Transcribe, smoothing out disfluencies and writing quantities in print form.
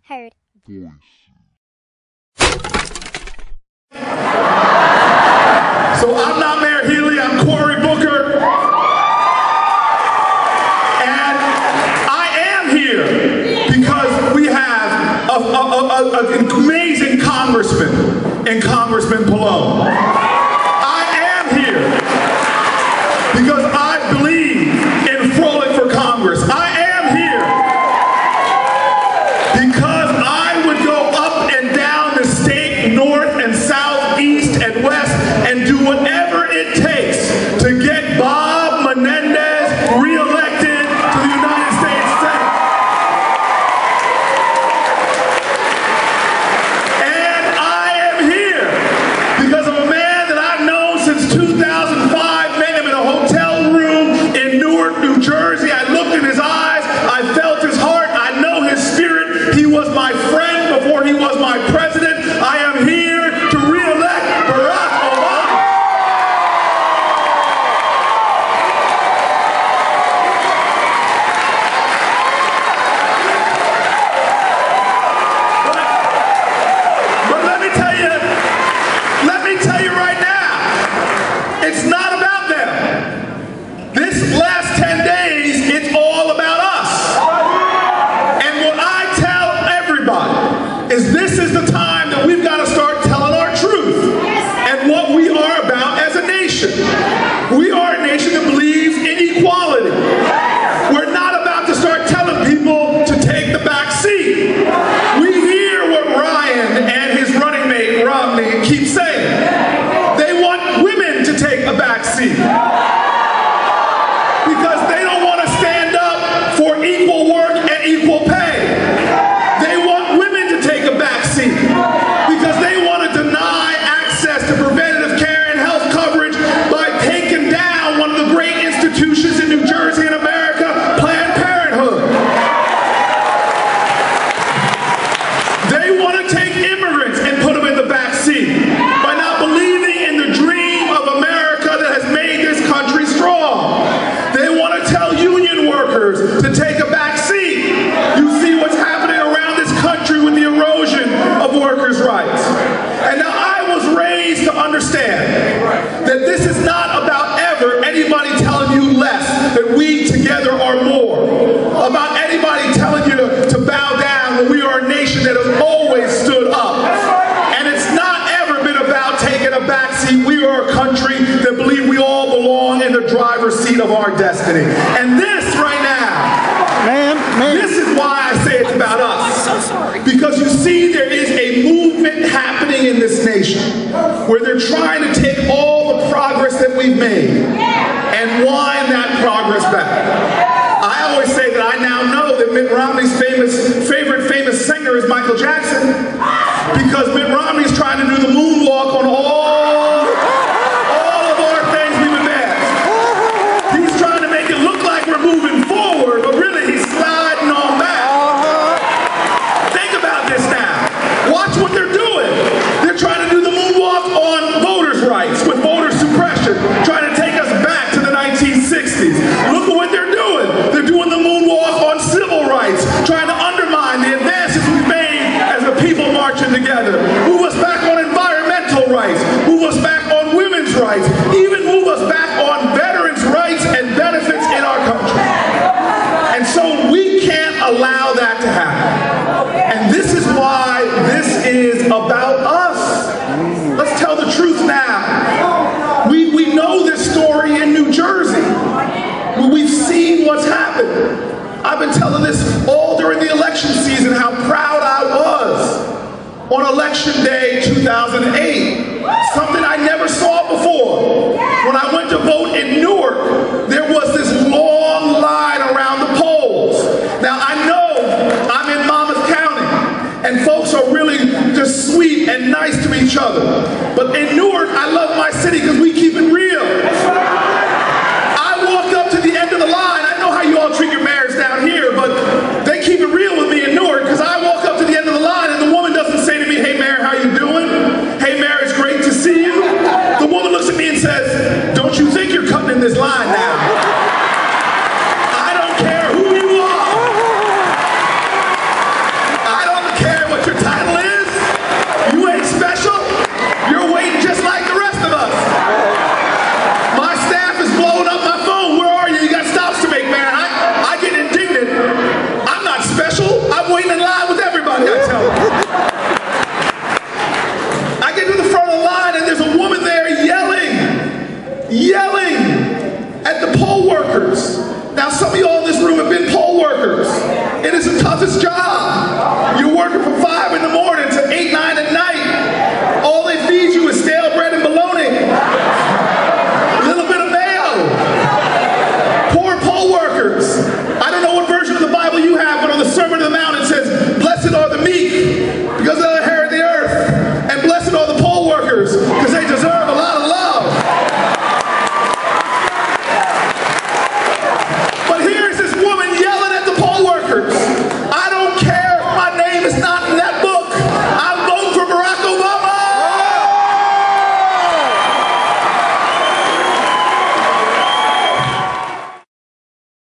Heard. So I'm not Mayor Healy, I'm Cory Booker. And I am here because we have an amazing congressman in Congressman Pallone. I am here because I believe in Frolic for Congress. I am here because I would go up and down the state, north and south, east and west, and do whatever it takes to get Bob Menendez reelected to the United States Senate. And I am here because of a man that I've known since 2005, met him in a hotel room in Newark, New Jersey. I looked in his eyes, I felt his heart, I know his spirit. He was my friend before he was my president. I am here to reelect Barack Obama. But let me tell you right now, it's not about them. This last 10 days, it's all about us. And what I tell everybody is this is the time that we've got to start telling our truth and what we are about as a nation. We are a nation that believes in equality. We're not about to start telling people to take the back seat. We hear what Ryan and his running mate Romney keep saying. They want women to take a back seat because they don't want to stand up for equal work and equal pay. They want women to take a back seat because they want to deny access to preventative care and health coverage by taking down one of the great institutions in New Jersey and America, Planned Parenthood. They want to take immigrants and put them in the back seat by not believing in the dream of America that has made this country strong. They want to tell union workers to take a back seat. You see what's happening around this country with the erosion of workers' rights. And now I was raised to understand that this is not about ever anybody telling you less, that we together are more. About anybody telling you to bow down when we are a nation that has always stood up. And it's not ever been about taking a back seat. We are a country that believe we all belong in the driver's seat of our destiny. And this right now, this is why I say it's about us. I'm so sorry. Because you see, there is a movement happening in this nation where they're trying to take all the progress that we've made and wind that progress back. I always say that I now know that Mitt Romney's favorite famous singer is Michael Jackson, because Mitt Romney's trying to do the moonwalk on all of our things we've advanced. He's trying to make it look like we're moving forward, but really he's sliding on back. Think about this now. Watch what they're doing. They're trying to do the moonwalk on voters' rights with voter suppression, trying to take us back to the 1960s. Look at what they're doing. They're doing the moonwalk on civil rights, trying to undermine the advances we've made as a people marching together. Move us back on environmental rights, move us back on women's rights, even move us back on veterans' rights and benefits in our country. And so we can't allow that to happen. And this is why this is about us. Let's tell the truth now. We know this story in New Jersey. We've seen what's happened. I've been telling this all during the election season, how proud I was on Election Day 2008. Something I never saw before. When I went to vote in Newark, there was this long line around the polls. Now I know I'm in Monmouth County, and folks are really just sweet and nice to each other. But in Newark, I love my city because we keep it real. I walked up to the end of the line. I know how you all treat your mayors down here, but they keep it real with me in Newark, because I walk up to the end of the line and the woman doesn't say to me, "Hey Mayor, how you doing? Hey Mayor, it's great to see you." The woman looks at me and says, "Don't you think you're cutting in this line now? I don't care who you are. I don't you gotta tell me. I get to the front of the line and there's a woman there yelling at the poll workers. Now some of y'all in this room have been poll workers. It is the toughest job. You're working from 5 in the morning to 8, 9 at night. All they feed you is stale bread and bologna. A little bit of mayo. Poor poll workers. I don't know what version of the Bible you have, but on the Sermon on the Mount it says,